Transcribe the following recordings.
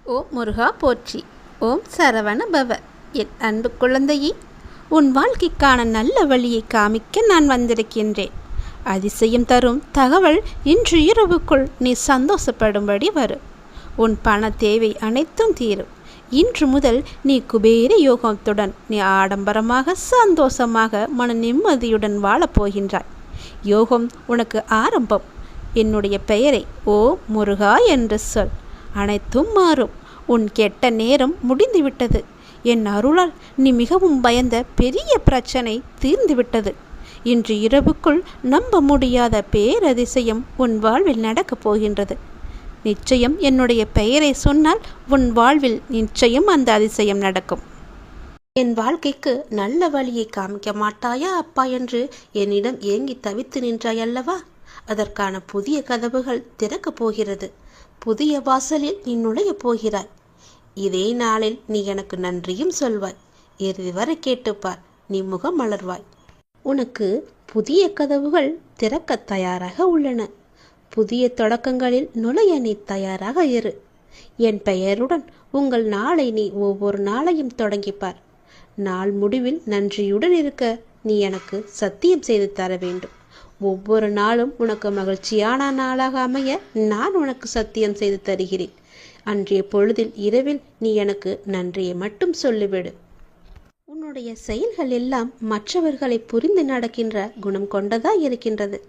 ஓம் முருகா போற்றி. ஓம் சரவண பவ. என் அன்பு குழந்தையே, உன் வாழ்க்கைக்கான நல்ல வழியை காமிக்க நான் வந்திருக்கின்றேன். அதிசயம் தரும் தகவல் இன்று இரவுக்குள் நீ சந்தோஷப்படும்படி வரும். உன் பண தேவை அனைத்தும் தீரும். இன்று முதல் நீ குபேர யோகத்துடன் நீ ஆடம்பரமாக சந்தோஷமாக மன நிம்மதியுடன் வாழப்போகின்றாய். யோகம் உனக்கு ஆரம்பம். என்னுடைய பெயரை ஓ முருகா என்று சொல். அனைத்தும் மாறும். உன் கெட்ட நேரம் முடிந்துவிட்டது. என் அருளால் நீ மிகவும் பயந்த பெரிய பிரச்சனை தீர்ந்துவிட்டது. இன்று இரவுக்குள் நம்ப முடியாத பேரதிசயம் உன் வாழ்வில் நடக்கப் போகின்றது. நிச்சயம் என்னுடைய பெயரை சொன்னால் உன் வாழ்வில் நிச்சயம் அந்த அதிசயம் நடக்கும். என் வாழ்க்கைக்கு நல்ல வழியை காமிக்க மாட்டாயா அப்பா என்று என்னிடம் ஏங்கி தவித்து நின்றாய் அல்லவா? அதற்கான புதிய கதவுகள் திறக்கப் போகிறது. புதிய வாசலில் நீ நுழையப் போகிறாய். இதே நாளில் நீ எனக்கு நன்றியும் சொல்வாய். இறுதி வரை கேட்டுப்பார், நீ முகம் மலர்வாய். உனக்கு புதிய கதவுகள் திறக்க தயாராக உள்ளன. புதிய தொடக்கங்களில் நுழைய நீ தயாராக இரு. என் பெயருடன் உங்கள் நாளை நீ ஒவ்வொரு நாளையும் தொடங்கிப்பார். நாள் முடிவில் நன்றியுடன் இருக்க நீ எனக்கு சத்தியம் செய்து தர வேண்டும். ஒவ்வொரு நாளும் உனக்கு மகிழ்ச்சியான நாளாக அமைய நான் உனக்கு சத்தியம் செய்து தருகிறேன். அன்றைய பொழுதில் இரவில் நீ எனக்கு நன்றியை மட்டும் சொல்லிவிடு. உன்னுடைய செயல்கள் எல்லாம் மற்றவர்களை புரிந்து நடக்கின்ற குணம் கொண்டதா இருக்கின்றது.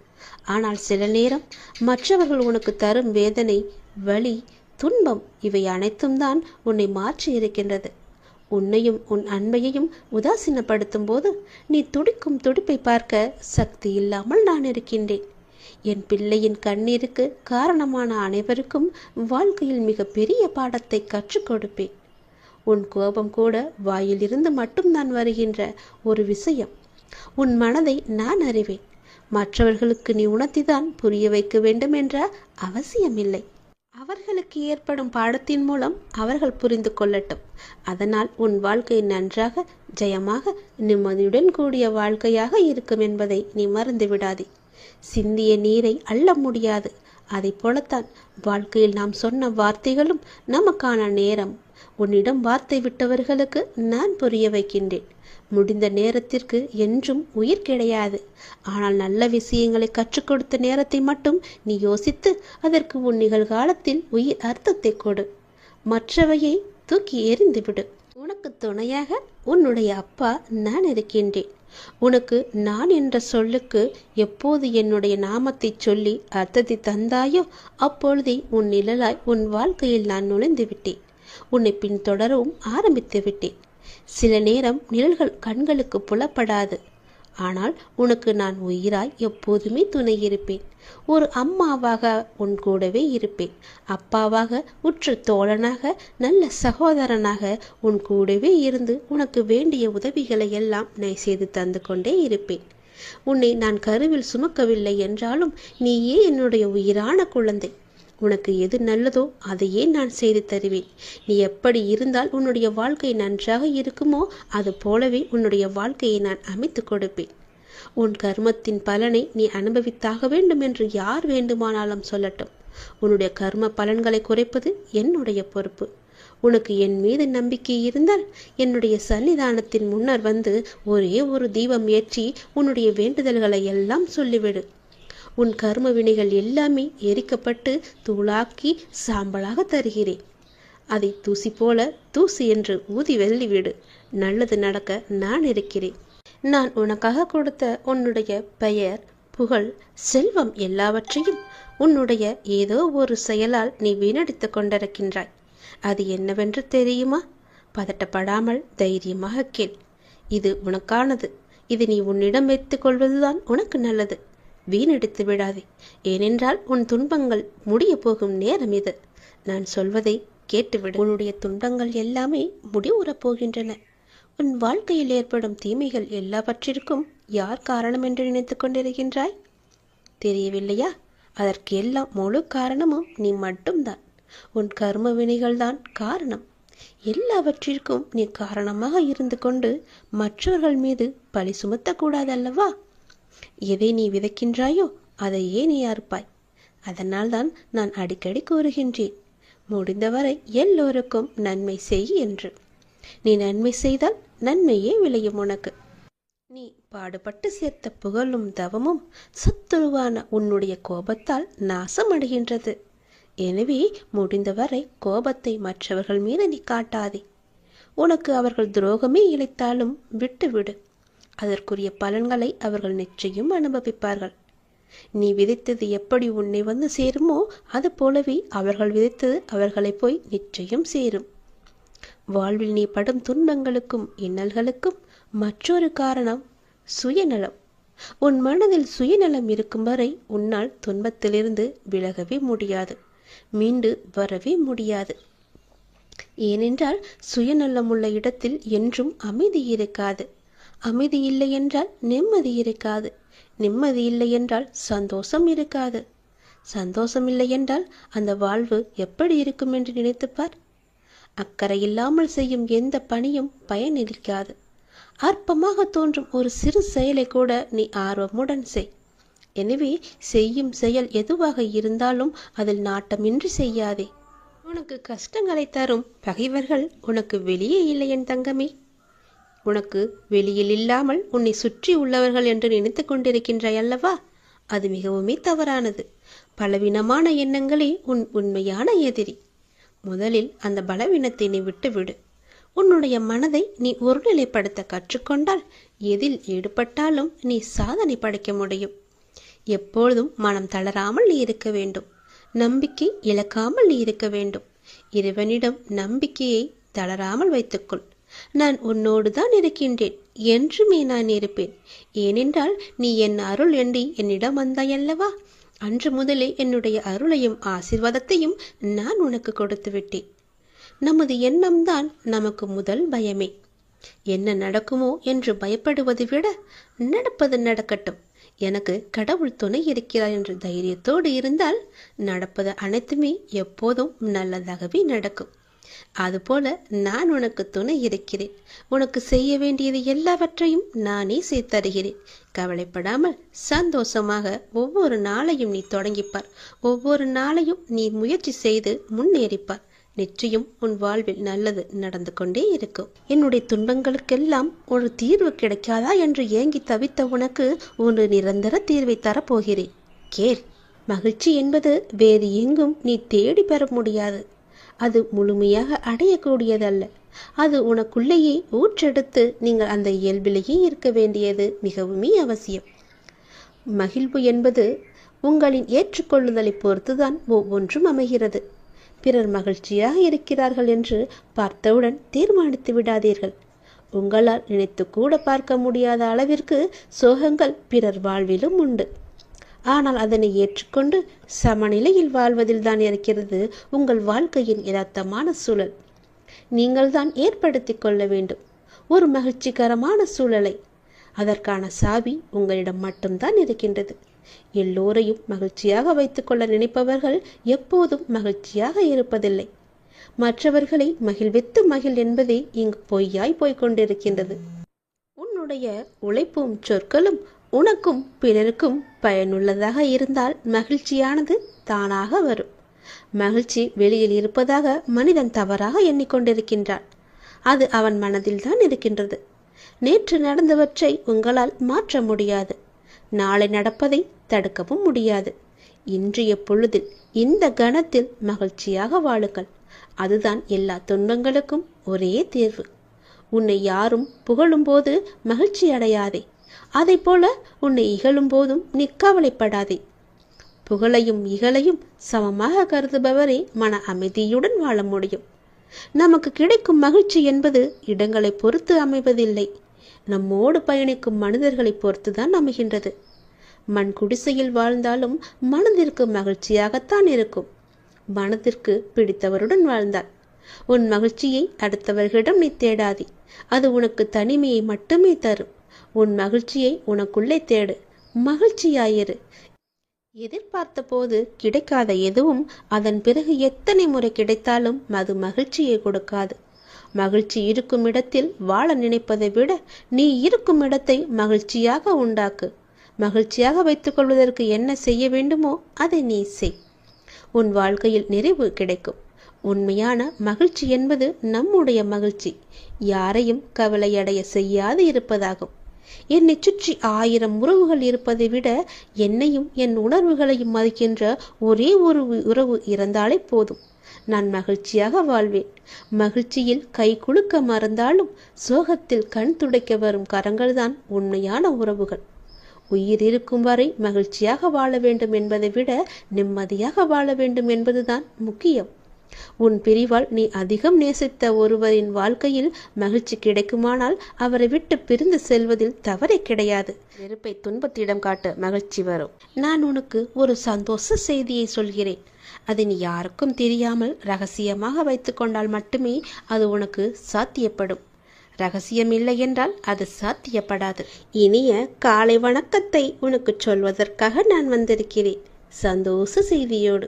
ஆனால் சில நேரம் மற்றவர்கள் உனக்கு தரும் வேதனை, வலி, துன்பம் இவை அனைத்தும் தான் உன்னை மாற்றி இருக்கின்றது. உன்னையும் உன் அன்பையையும் உதாசீனப்படுத்தும் போது நீ துடிக்கும் துடிப்பை பார்க்க சக்தி இல்லாமல் நான் இருக்கின்றேன். என் பிள்ளையின் கண்ணீருக்கு காரணமான அனைவருக்கும் வாழ்க்கையில் மிக பெரிய பாடத்தை கற்றுக் கொடுப்பேன். உன் கோபம் கூட வாயிலிருந்து மட்டும்தான் வருகின்ற ஒரு விஷயம். உன் மனதை நான் அறிவேன். மற்றவர்களுக்கு நீ உணர்த்திதான் புரிய வைக்க வேண்டும் என்ற அவசியமில்லை. அவர்களுக்கு ஏற்படும் பாடத்தின் மூலம் அவர்கள் புரிந்து கொள்ளட்டும். அதனால் உன் வாழ்க்கை நன்றாக, ஜெயமாக, நிம்மதியுடன் கூடிய வாழ்க்கையாக இருக்கும் என்பதை நீ மறந்து விடாதே. சிந்திய நீரை அள்ள முடியாது. அதை போலத்தான் வாழ்க்கையில் நாம் சொன்ன வார்த்தைகளும் நமக்கான நேரம். உன்னிடம் வார்த்தை விட்டவர்களுக்கு நான் புரிய வைக்கின்றேன். முடிந்த நேரத்திற்கு என்றும் உயிர் கிடையாது. ஆனால் நல்ல விஷயங்களை கற்றுக் கொடுத்த நேரத்தை மட்டும் நீ யோசித்து அதற்கு உன் நிகழ்காலத்தில் உயிர் அர்த்தத்தை கொடு. மற்றவையை தூக்கி எறிந்துவிடு. உனக்கு துணையாக உன்னுடைய அப்பா நான் இருக்கின்றேன். உனக்கு நான் என்ற சொல்லுக்கு எப்போது என்னுடைய நாமத்தை சொல்லி அர்த்தத்தை தந்தாயோ அப்பொழுதே உன் நிழலாய் உன் வாழ்க்கையில் நான் நுழைந்து விட்டேன். உன்னை பின்தொடரவும் ஆரம்பித்து விட்டேன். சில நேரம் நிழல்கள் கண்களுக்கு புலப்படாது. ஆனால் உனக்கு நான் உயிராய் எப்போதுமே துணை இருப்பேன். ஒரு அம்மாவாக உன் கூடவே இருப்பேன். அப்பாவாக, உற்ற தோழனாக, நல்ல சகோதரனாக உன் கூடவே இருந்து உனக்கு வேண்டிய உதவிகளை எல்லாம் நான் செய்து தந்து கொண்டே இருப்பேன். உன்னை நான் கருவில் சுமக்கவில்லை என்றாலும் நீயே என்னுடைய உயிரான குழந்தை. உனக்கு எது நல்லதோ அதையே நான் செய்து தருவேன். நீ எப்படி இருந்தால் உன்னுடைய வாழ்க்கை நன்றாக இருக்குமோ அது போலவே உன்னுடைய வாழ்க்கையை நான் அமைத்து கொடுப்பேன். உன் கர்மத்தின் பலனை நீ அனுபவித்தாக வேண்டும் என்று யார் வேண்டுமானாலும் சொல்லட்டும். உன்னுடைய கர்ம பலன்களை குறைப்பது என்னுடைய பொறுப்பு. உனக்கு என் மீது நம்பிக்கை இருந்தால் என்னுடைய சன்னிதானத்தின் முன்னர் வந்து ஒரே ஒரு தீபம் ஏற்றி உன்னுடைய வேண்டுதல்களை எல்லாம் சொல்லிவிடு. உன் கர்ம வினைகள் எல்லாமே எரிக்கப்பட்டு தூளாக்கி சாம்பலாக தருகிறேன். அதை தூசி போல தூசி என்று ஊதி வெள்ளிவிடு. நல்லது நடக்க நான் இருக்கிறேன். நான் உனக்காக கொடுத்த உன்னுடைய பெயர், புகழ், செல்வம் எல்லாவற்றையும் உன்னுடைய ஏதோ ஒரு செயலால் நீ வீணடித்து கொண்டிருக்கின்றாய். அது என்னவென்று தெரியுமா? பதட்டப்படாமல் தைரியமாக கேள். இது உனக்கானது. இது நீ உன்னிடம் வைத்துக் கொள்வதுதான் உனக்கு நல்லது. வீணடித்து விடாதே. ஏனென்றால் உன் துன்பங்கள் முடிய போகும் நேரம் இது. நான் சொல்வதை கேட்டுவிடு. உன்னுடைய துன்பங்கள் எல்லாமே முடிவுறப் போகின்றன. உன் வாழ்க்கையில் ஏற்படும் தீமைகள் எல்லாவற்றிற்கும் யார் காரணம் என்று நினைத்து கொண்டிருக்கின்றாய்? தெரியவில்லையா? அதற்கு எல்லாம் முழு காரணமும் நீ மட்டும்தான். உன் கர்ம வினைகள்தான் காரணம். எல்லாவற்றிற்கும் நீ காரணமாக இருந்து கொண்டு மற்றவர்கள் மீது பழி சுமத்தக்கூடாதல்லவா? எதை நீ விதைக்கின்றாயோ அதையே நீ அறுப்பாய். அதனால்தான் நான் அடிக்கடி கூறுகின்றேன், முடிந்தவரை எல்லோருக்கும் நன்மை செய் என்று. நீ நன்மை செய்தால் நன்மையே விளையும் உனக்கு. நீ பாடுபட்டு சேர்த்த புகழும் தவமும் சத்துருவான உன்னுடைய கோபத்தால் நாசமடைகின்றது. எனவே முடிந்தவரை கோபத்தை மற்றவர்கள் மீது நீ காட்டாதே. உனக்கு அவர்கள் துரோகமே இழைத்தாலும் விட்டுவிடு. அதற்குரிய பலன்களை அவர்கள் நிச்சயம் அனுபவிப்பார்கள். நீ விதைத்தது எப்படி உன்னை வந்து சேருமோ அது போலவே அவர்கள் விதைத்தது அவர்களை போய் நிச்சயம் சேரும். வாழ்வில் நீ படும் துன்பங்களுக்கும் இன்னல்களுக்கும் மற்றொரு காரணம் சுயநலம். உன் மனதில் சுயநலம் இருக்கும் வரை உன்னால் துன்பத்திலிருந்து விலகவே முடியாது, மீண்டு வரவே முடியாது. ஏனென்றால் சுயநலம் உள்ள இடத்தில் என்றும் அமைதி இருக்காது. அமைதி இல்லை என்றால் நிம்மதி இருக்காது. நிம்மதி இல்லை என்றால் சந்தோஷம் இருக்காது. சந்தோஷம் இல்லை என்றால் அந்த வாழ்வு எப்படி இருக்கும் என்று நினைத்துப்பார். அக்கறை இல்லாமல் செய்யும் எந்த பணியும் பயனளிக்காது. அற்பமாக தோன்றும் ஒரு சிறு செயலை கூட நீ ஆர்வமுடன் செய். எனவே செய்யும் செயல் எதுவாக இருந்தாலும் அதில் நாட்டமின்றி செய்யாதே. உனக்கு கஷ்டங்களை தரும் பகைவர்கள் உனக்கு வெளியே இல்லை என் தங்கமே. உனக்கு வெளியில் இல்லாமல் உன்னை சுற்றி உள்ளவர்கள் என்று நினைத்து கொண்டிருக்கின்றாய் அல்லவா? அது மிகவுமே தவறானது. பலவீனமான எண்ணங்களே உன் உண்மையான எதிரி. முதலில் அந்த பலவீனத்தை நீ விட்டுவிடு. உன்னுடைய மனதை நீ ஒருநிலைப்படுத்த கற்றுக்கொண்டால் எதில் ஈடுபட்டாலும் நீ சாதனை படைக்க முடியும். எப்பொழுதும் மனம் தளராமல் நீ இருக்க வேண்டும். நம்பிக்கை இழக்காமல் நீ இருக்க வேண்டும். இறைவனிடம் நம்பிக்கையை தளராமல் வைத்துக்கொள். நான் உன்னோடு தான் இருக்கின்றேன், என்றுமே நான் இருப்பேன். ஏனென்றால் நீ என் அருள் எண்ணி என்னிடம் வந்தாயல்லவா? அன்று முதலே என்னுடைய அருளையும் ஆசீர்வாதத்தையும் நான் உனக்கு கொடுத்து விட்டேன். நமது எண்ணம்தான் நமக்கு முதல் பயமே. என்ன நடக்குமோ என்று பயப்படுவதை விட நடப்பது நடக்கட்டும், எனக்கு கடவுள் துணை இருக்கிறார் என்ற தைரியத்தோடு இருந்தால் நடப்பது அனைத்துமே எப்போதும் நல்லதாகவே நடக்கும். அதுபோல நான் உனக்கு துணை இருக்கிறேன். உனக்கு செய்ய வேண்டியது எல்லாவற்றையும் நானே செய்து தருகிறேன். கவலைப்படாமல் சந்தோஷமாக ஒவ்வொரு நாளையும் நீ தொடங்கிப்பார். ஒவ்வொரு நாளையும் நீ முயற்சி செய்து முன்னேறிப்பார். நிச்சயம் உன் வாழ்வில் நல்லது நடந்து கொண்டே இருக்கும். என்னுடைய துன்பங்களுக்கெல்லாம் ஒரு தீர்வு கிடைக்காதா என்று ஏங்கி தவித்த உனக்கு ஒரு நிரந்தர தீர்வை தரப்போகிறேன். கேள். மகிழ்ச்சி என்பது வேறு எங்கும் நீ தேடி பெற முடியாது. அது முழுமையாக அடையக்கூடியதல்ல. அது உனக்குள்ளேயே ஊற்றெடுத்து நீங்கள் அந்த இயல்பிலேயே இருக்க வேண்டியது மிகவுமே அவசியம். மகிழ்வு என்பது உங்களின் ஏற்றுக்கொள்ளுதலை பொறுத்துதான் ஒவ்வொன்றும் அமைகிறது. பிறர் மகிழ்ச்சியாக இருக்கிறார்கள் என்று பார்த்தவுடன் தீர்மானித்து விடாதீர்கள். உங்களால் நினைத்து கூட பார்க்க முடியாத அளவிற்கு சோகங்கள் பிறர் வாழ்விலும் உண்டு. ஆனால் அதனை ஏற்றுக்கொண்டு சமநிலையில் வாழ்வதில் தான் இருக்கிறது உங்கள் வாழ்க்கையின் யதார்த்தமான சூழல். நீங்கள் தான் ஏற்படுத்தி கொள்ள வேண்டும் ஒரு மகிழ்ச்சிகரமான சூழலை. அதற்கான சாவி உங்களிடம் மட்டும்தான் இருக்கின்றது. எல்லோரையும் மகிழ்ச்சியாக வைத்துக்கொள்ள நினைப்பவர்கள் எப்போதும் மகிழ்ச்சியாக இருப்பதில்லை. மற்றவர்களை மகிழ்வித்து மகிழ் என்பதே இங்கு பொய்யாய் போய்கொண்டிருக்கின்றது. உன்னுடைய உழைப்பும் சொற்களும் உனக்கும் பிறருக்கும் பயனுள்ளதாக இருந்தால் மகிழ்ச்சியானது தானாக வரும். மகிழ்ச்சி வெளியில் இருப்பதாக மனிதன் தவறாக எண்ணிக்கொண்டிருக்கின்றான். அது அவன் மனதில் தான் இருக்கின்றது. நேற்று நடந்தவற்றை உங்களால் மாற்ற முடியாது. நாளை நடப்பதை தடுக்கவும் முடியாது. இன்றைய பொழுதில் இந்த கணத்தில் மகிழ்ச்சியாக வாழுங்கள். அதுதான் எல்லா துன்பங்களுக்கும் ஒரே தீர்வு. உன்னை யாரும் புகழும் போது மகிழ்ச்சி அடையாதே. அதை போல உன்னை இகழும் போதும் நீ கவலைப்படாதே. புகழையும் இகழையும் சமமாக கருதுபவரே மன அமைதியுடன் வாழ முடியும். நமக்கு கிடைக்கும் மகிழ்ச்சி என்பது இடங்களை பொறுத்து அமைவதில்லை. நம்மோடு பயணிக்கும் மனிதர்களை பொறுத்துதான் அமைகின்றது. மண் குடிசையில் வாழ்ந்தாலும் மனதிற்கு மகிழ்ச்சியாகத்தான் இருக்கும். மனதிற்கு பிடித்தவருடன் வாழ்ந்தாள். உன் மகிழ்ச்சியை அடுத்தவர்களிடம் நீ தேடாதே. அது உனக்கு தனிமையை மட்டுமே தரும். உன் மகிழ்ச்சியை உனக்குள்ளே தேடு. மகிழ்ச்சியாயிரு. எதிர்பார்த்த போது கிடைக்காத எதுவும் அதன் பிறகு எத்தனை முறை கிடைத்தாலும் அது மகிழ்ச்சியை கொடுக்காது. மகிழ்ச்சி இருக்கும் இடத்தில் வாழ நினைப்பதை விட நீ இருக்கும் இடத்தை மகிழ்ச்சியாக உண்டாக்கு. மகிழ்ச்சியாக வைத்துக் கொள்வதற்கு என்ன செய்ய வேண்டுமோ அதை நீ செய். உன் வாழ்க்கையில் நிறைவு கிடைக்கும். உண்மையான மகிழ்ச்சி என்பது நம்முடைய மகிழ்ச்சி யாரையும் கவலையடைய செய்யாது இருப்பதாகும். என்னை சுற்றி 1000 உறவுகள் இருப்பதை விட என்னையும் என் உணர்வுகளையும் மதிக்கின்ற ஒரே ஒரு உறவு இருந்தாலே போதும். நான் மகிழ்ச்சியாக வாழ்வேன். மகிழ்ச்சியில் கை குலுக்க மறந்தாலும் சோகத்தில் கண் துடைக்க வரும் கரங்கள்தான் உண்மையான உறவுகள். உயிர் இருக்கும் வரை மகிழ்ச்சியாக வாழ வேண்டும் என்பதை விட நிம்மதியாக வாழ வேண்டும் என்பதுதான் முக்கியம். உன் பிரிவால் நீ அதிகம் நேசித்த ஒருவரின் வாழ்க்கையில் மகிழ்ச்சி கிடைக்குமானால் அவரை விட்டு பிரிந்து செல்வதில் தவறே கிடையாது. வெறுப்பை துன்பத்திடம் காட்ட மகிழ்ச்சி வரும். நான் உனக்கு ஒரு சந்தோஷ செய்தியை சொல்கிறேன். அதை நீ யாருக்கும் தெரியாமல் ரகசியமாக வைத்து கொண்டால் மட்டுமே அது உனக்கு சாத்தியப்படும். ரகசியம் இல்லை என்றால் அது சாத்தியப்படாது. இனிய காலை வணக்கத்தை உனக்கு சொல்வதற்காக நான் வந்திருக்கிறேன், சந்தோஷ செய்தியோடு.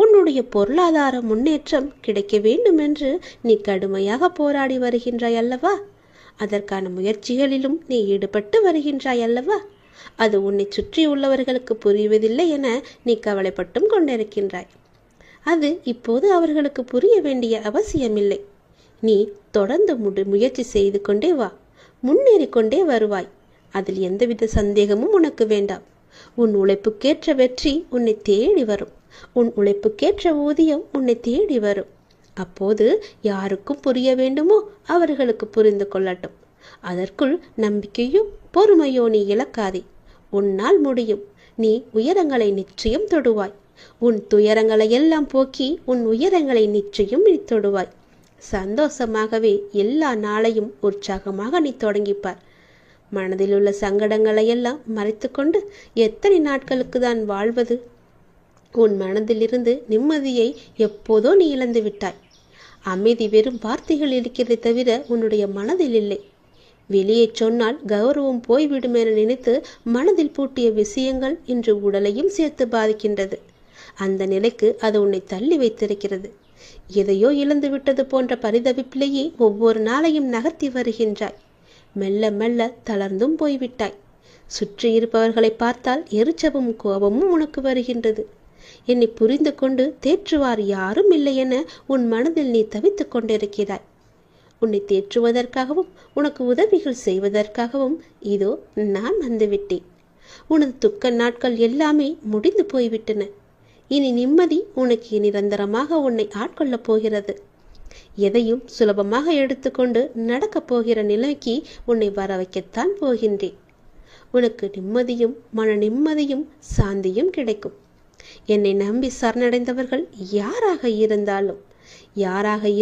உன்னுடைய பொருளாதார முன்னேற்றம் கிடைக்க வேண்டும் என்று நீ கடுமையாக போராடி வருகின்றாய் அல்லவா? அதற்கான முயற்சிகளிலும் நீ ஈடுபட்டு வருகின்றாய் அல்லவா? அது உன்னை சுற்றி உள்ளவர்களுக்கு புரிவதில்லை என நீ கவலைப்பட்டும் கொண்டிருக்கின்றாய். அது இப்போது அவர்களுக்கு புரிய வேண்டிய அவசியமில்லை. நீ தொடர்ந்து முயற்சி செய்து கொண்டே வா, முன்னேறி கொண்டே வருவாய். அதில் எந்தவித சந்தேகமும் உனக்கு வேண்டாம். உன் உழைப்புக்கேற்ற வெற்றி உன்னை தேடி வரும். உன் உழைப்புக்கேற்ற ஊதியம் உன்னை தேடி வரும். அப்போது யாருக்கும் புரிய வேண்டுமோ அவர்களுக்கு புரிந்து கொள்ளட்டும். அதற்குள் நம்பிக்கையும் பொறுமையோ நீ இழக்காதே. உன்னால் முடியும். நீ உயரங்களை நிச்சயம் தொடுவாய். உன் துயரங்களை எல்லாம் போக்கி உன் உயரங்களை நிச்சயம் நீ தொடுவாய். சந்தோஷமாகவே எல்லா நாளையும் உற்சாகமாக நீ தொடங்கிப்பார். மனதில் உள்ள சங்கடங்களை எல்லாம் மறைத்து கொண்டு எத்தனை நாட்களுக்கு தான் வாழ்வது? உன் மனதிலிருந்து நிம்மதியை எப்போதோ நீ இழந்து விட்டாய். அமைதி வெறும் வார்த்தைகள் இருக்கிறதை தவிர உன்னுடைய மனதில் இல்லை. வெளியே சொன்னால் கௌரவம் போய்விடும் என நினைத்து மனதில் பூட்டிய விஷயங்கள் இன்று உடலையும் சேர்த்து பாதிக்கின்றது. அந்த நிலைக்கு அது உன்னை தள்ளி வைத்திருக்கிறது. எதையோ இழந்து விட்டது போன்ற பரிதவிப்பிலேயே ஒவ்வொரு நாளையும் நகர்த்தி வருகின்றாய். மெல்ல மெல்ல தளர்ந்தும் போய்விட்டாய். சுற்றி இருப்பவர்களை பார்த்தால் எரிச்சவும் கோபமும் உனக்கு வருகின்றது. என்னை புரிந்து கொண்டு தேற்றுவார் யாரும் இல்லை என உன் மனதில் நீ தவித்துக் கொண்டிருக்கிறாய். உன்னை தேற்றுவதற்காகவும் உனக்கு உதவிகள் செய்வதற்காகவும் இதோ நான் வந்துவிட்டேன். உனது துக்க நாட்கள் எல்லாமே முடிந்து போய்விட்டன. இனி நிம்மதி உனக்கு நிரந்தரமாக உன்னை ஆட்கொள்ளப் போகிறது. எதையும் சுலபமாக எடுத்துக்கொண்டு நடக்கப் போகிற நிலைக்கு உன்னை வர வைக்கத்தான் போகின்றேன். உனக்கு நிம்மதியும் மன நிம்மதியும் சாந்தியும் கிடைக்கும். என்னை நம்பி சரணடைந்தவர்கள் யாராக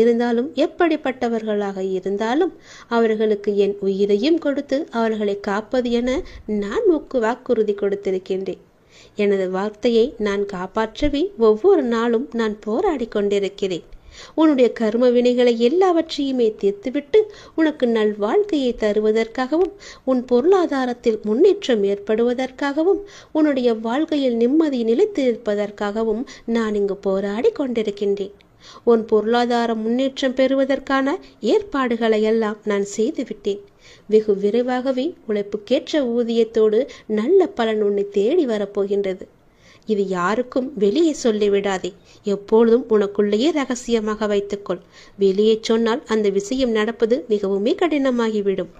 இருந்தாலும் எப்படிப்பட்டவர்களாக இருந்தாலும் அவர்களுக்கு என் உயிரையும் கொடுத்து அவர்களை காப்பது என நான் வாக்குறுதி கொடுத்திருக்கின்றேன். எனது வார்த்தையை நான் காப்பாற்றவே ஒவ்வொரு நாளும் நான் போராடி கொண்டிருக்கிறேன். உன்னுடைய கர்ம வினைகளை எல்லாவற்றையுமே தீர்த்துவிட்டு உனக்கு நல் வாழ்க்கையை தருவதற்காகவும் உன் பொருளாதாரத்தில் முன்னேற்றம் ஏற்படுவதற்காகவும் உன்னுடைய வாழ்க்கையில் நிம்மதி நிலைத்து இருப்பதற்காகவும் நான் இங்கு போராடி கொண்டிருக்கின்றேன். உன் பொருளாதார முன்னேற்றம் பெறுவதற்கான ஏற்பாடுகளை எல்லாம் நான் செய்துவிட்டேன். வெகு விரைவாகவே உழைப்புக்கேற்ற ஊதியத்தோடு நல்ல பலன் உன்னை தேடி வரப்போகின்றது. இது யாருக்கும் வெளியே சொல்லிவிடாதே. எப்பொழுதும் உனக்குள்ளேயே ரகசியமாக வைத்துக்கொள். வெளியே சொன்னால் அந்த விஷயம் நடப்பது மிகவுமே கடினமாகிவிடும்.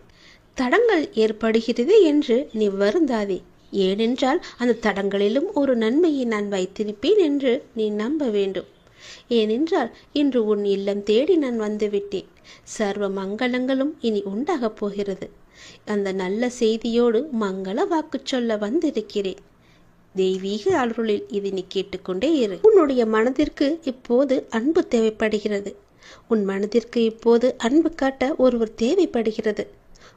தடங்கள் ஏற்படுகிறது என்று நீ வருந்தாதே. ஏனென்றால் அந்த தடங்களிலும் ஒரு நன்மையை நான் வைத்திருப்பேன் என்று நீ நம்ப வேண்டும். ஏனென்றால் இன்று உன் இல்லம் தேடி நான் வந்துவிட்டேன். சர்வ மங்களங்களும் இனி உண்டாகப் போகிறது. அந்த நல்ல செய்தியோடு மங்கள வாக்கு சொல்ல வந்திருக்கிறேன். தெய்வீக அருளில் இது நீ கேட்டுக்கொண்டே இரு. உன்னுடைய மனதிற்கு இப்போது அன்பு தேவைப்படுகிறது. உன் மனதிற்கு இப்போது அன்பு காட்ட ஒருவர் தேவைப்படுகிறது.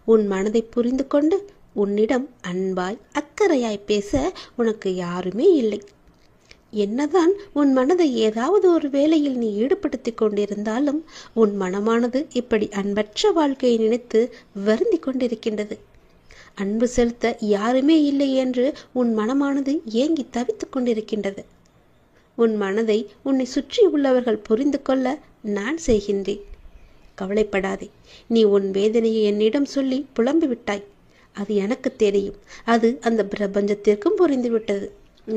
உன் மனதை புரிந்து கொண்டு உன்னிடம் அன்பாய் அக்கறையாய் பேச உனக்கு யாருமே இல்லை. என்னதான் உன் மனதை ஏதாவது ஒரு வேளையில் நீ ஈடுபடுத்தி கொண்டிருந்தாலும் உன் மனமானது இப்படி அன்பற்ற வாழ்க்கையை நினைத்து வருந்தி கொண்டிருக்கின்றது. அன்பு செலுத்த யாருமே இல்லை என்று உன் மனமானது ஏங்கி தவித்துக் கொண்டிருக்கின்றது. உன் மனதை உன்னை சுற்றி உள்ளவர்கள் புரிந்து கொள்ள நான் செய்கின்றேன். கவலைப்படாதே. நீ உன் வேதனையை என்னிடம் சொல்லி புலம்பி விட்டாய். அது எனக்கு தெரியும். அது அந்த பிரபஞ்சத்திற்கும் புரிந்துவிட்டது.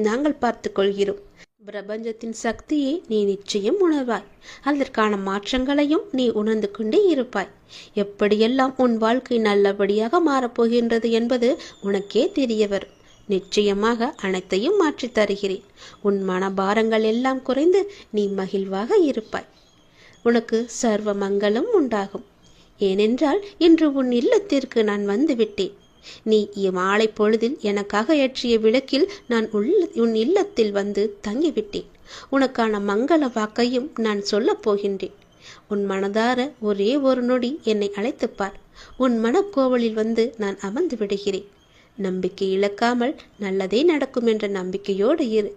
நாங்கள் பார்த்து கொள்கிறோம். பிரபஞ்சத்தின் சக்தியை நீ நிச்சயம் உணர்வாய். அதற்கான மாற்றங்களையும் நீ உணர்ந்து கொண்டே இருப்பாய். எப்படியெல்லாம் உன் வாழ்க்கை நல்லபடியாக மாறப்போகின்றது என்பது உனக்கே தெரிய வரும். நிச்சயமாக அனைத்தையும் மாற்றித் தருகிறேன். உன் மனபாரங்கள் எல்லாம் குறைந்து நீ மகிழ்வாக இருப்பாய். உனக்கு சர்வ மங்களம் உண்டாகும். ஏனென்றால் இன்று உன் இல்லத்திற்கு நான் வந்து விட்டேன். நீ மாலை பொழுதில் எனக்காக ஏற்றிய விளக்கில் நான் உன் இல்லத்தில் வந்து தங்கிவிட்டேன். உனக்கான மங்கள வாக்கையும் நான் சொல்லப் போகின்றேன். உன் மனதார ஒரே ஒரு நொடி என்னை அழைத்துப்பார். உன் மனக்கோவலில் வந்து நான் அமர்ந்து விடுகிறேன். நம்பிக்கை இழக்காமல் நல்லதே நடக்கும் என்ற நம்பிக்கையோடு இரு.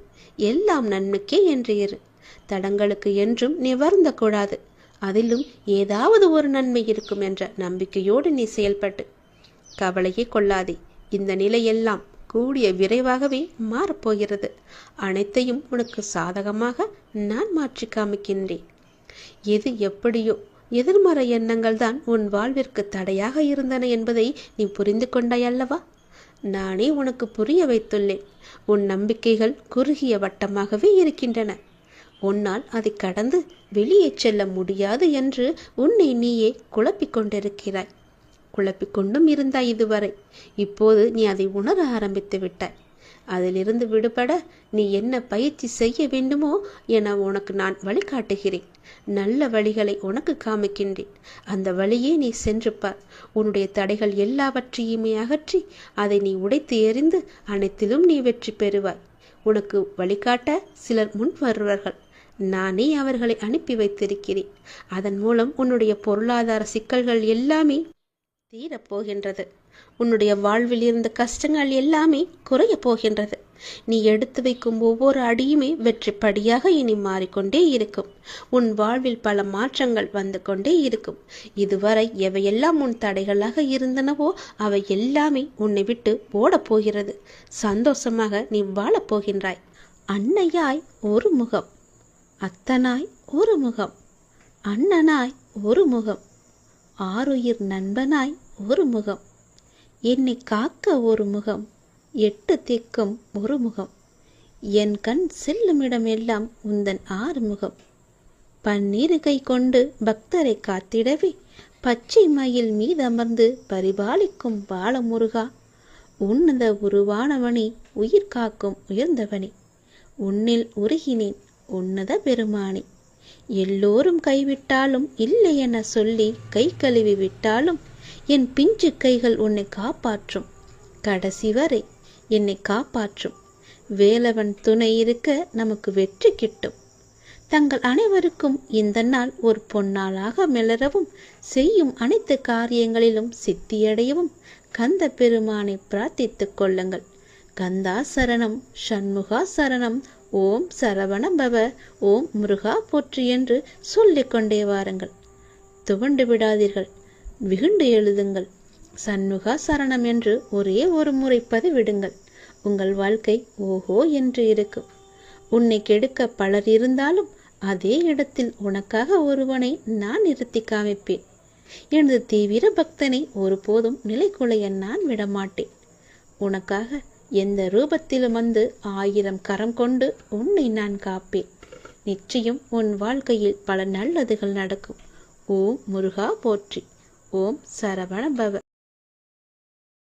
எல்லாம் நன்மைக்கே என்று இரு. தடங்களுக்கு என்றும் நீ வருந்தக்கூடாது. அதிலும் ஏதாவது ஒரு நன்மை இருக்கும் என்ற நம்பிக்கையோடு நீ செயல்பட்டு கவலையே கொள்ளாதே. இந்த நிலையெல்லாம் கூடிய விரைவாகவே மாறப்போகிறது. அனைத்தையும் உனக்கு சாதகமாக நான் மாற்றி காமிக்கின்றேன். எது எப்படியோ எதிர்மறை எண்ணங்கள் தான் உன் வாழ்விற்கு தடையாக இருந்தன என்பதை நீ புரிந்து கொண்டாய் அல்லவா? நானே உனக்கு புரிய வைத்துள்ளேன். உன் நம்பிக்கைகள் குறுகிய வட்டமாகவே இருக்கின்றன. உன்னால் அதை கடந்து வெளியே செல்ல முடியாது என்று உன்னை நீயே குழப்பிக் கொண்டிருக்கிறாய். குழப்பிக்கொண்டும் இருந்தாய் இதுவரை. இப்போது நீ அதை உணர ஆரம்பித்து விட்டாய். அதிலிருந்து விடுபட நீ என்ன பயிற்சி செய்ய வேண்டுமோ என உனக்கு நான் வழிகாட்டுகிறேன். நல்ல வழிகளை உனக்கு காமிக்கின்றேன். அந்த வழியே நீ சென்று பார். உன்னுடைய தடைகள் எல்லாவற்றையுமே அகற்றி அதை நீ உடைத்து எறிந்து அனைத்திலும் நீ வெற்றி பெறுவாய். உனக்கு வழிகாட்ட சிலர் முன் வருவார்கள். நானே அவர்களை அனுப்பி வைத்திருக்கிறேன். அதன் மூலம் உன்னுடைய பொருளாதார சிக்கல்கள் எல்லாமே தீரப்போகின்றது. உன்னுடைய வாழ்வில் இருந்த கஷ்டங்கள் எல்லாமே குறைய போகின்றது. நீ எடுத்து வைக்கும் ஒவ்வொரு அடியுமே வெற்றி படியாக இனி மாறிக்கொண்டே இருக்கும். உன் வாழ்வில் பல மாற்றங்கள் வந்து கொண்டே இருக்கும். இதுவரை எவையெல்லாம் உன் தடைகளாக இருந்தனவோ அவை எல்லாமே உன்னை விட்டு ஓடப் போகிறது. சந்தோஷமாக நீ வாழப் போகின்றாய். அன்னையாய் ஒரு முகம், அத்தனாய் ஒரு முகம், அண்ணனாய் ஒரு முகம், ஆருயிர் நண்பனாய் ஒரு முகம், என்னை காக்க ஒரு முகம், எட்டு திக்கும் ஒரு முகம், என் கண் செல்லுமிடமெல்லாம் உந்தன் ஆறுமுகம், பன்னீரு கை கொண்டு பக்தரை காத்திடவே பச்சை மயில் மீதமர்ந்து பரிபாலிக்கும் பாலமுருகா, உன்னத உருவானவனே, உயிர் காக்கும் உயர்ந்தவனே, உன்னில் உருகினேன் உன்னத பெருமானே, எல்லோரும் கைவிட்டாலும் இல்லை என சொல்லி கை கழுவி விட்டாலும் என் பிஞ்சு கைகள் உன்னை காப்பாற்றும். கடைசி வரை என்னை காப்பாற்றும். வேலவன் துணை இருக்க நமக்கு வெற்றி கிட்டும். தங்கள் அனைவருக்கும் இந்த நாள் ஒரு பொன்னாளாக மிளரவும் செய்யும் அனைத்து காரியங்களிலும் சித்தியடையவும் கந்த பெருமானை பிரார்த்தித்துக் கொள்ளுங்கள். கந்தா சரணம், சண்முகா சரணம், ஓம் சரவண பவ, ஓம் முருகா போற்றி என்று சொல்லிக்கொண்டே வாருங்கள். துவண்டு விடாதீர்கள், விகுண்டு எழுதுங்கள். சண்முகா சரணம் என்று ஒரே ஒரு முறை பதிவிடுங்கள். உங்கள் வாழ்க்கை ஓஹோ என்று இருக்கும். உன்னை கெடுக்க பலர் இருந்தாலும் அதே இடத்தில் உனக்காக ஒருவனை நான் நிறுத்தி காமிப்பேன். எனது தீவிர பக்தனை ஒருபோதும் நிலைக்குலைய நான் விடமாட்டேன். உனக்காக எந்த ரூபத்திலும் வந்து 1000 கரம் கொண்டு உன்னை நான் காப்பேன். நிச்சயம் உன் வாழ்க்கையில் பல நல்லதுகள் நடக்கும். ஓம் முருகா போற்றி. ஓம் சரவண பவ.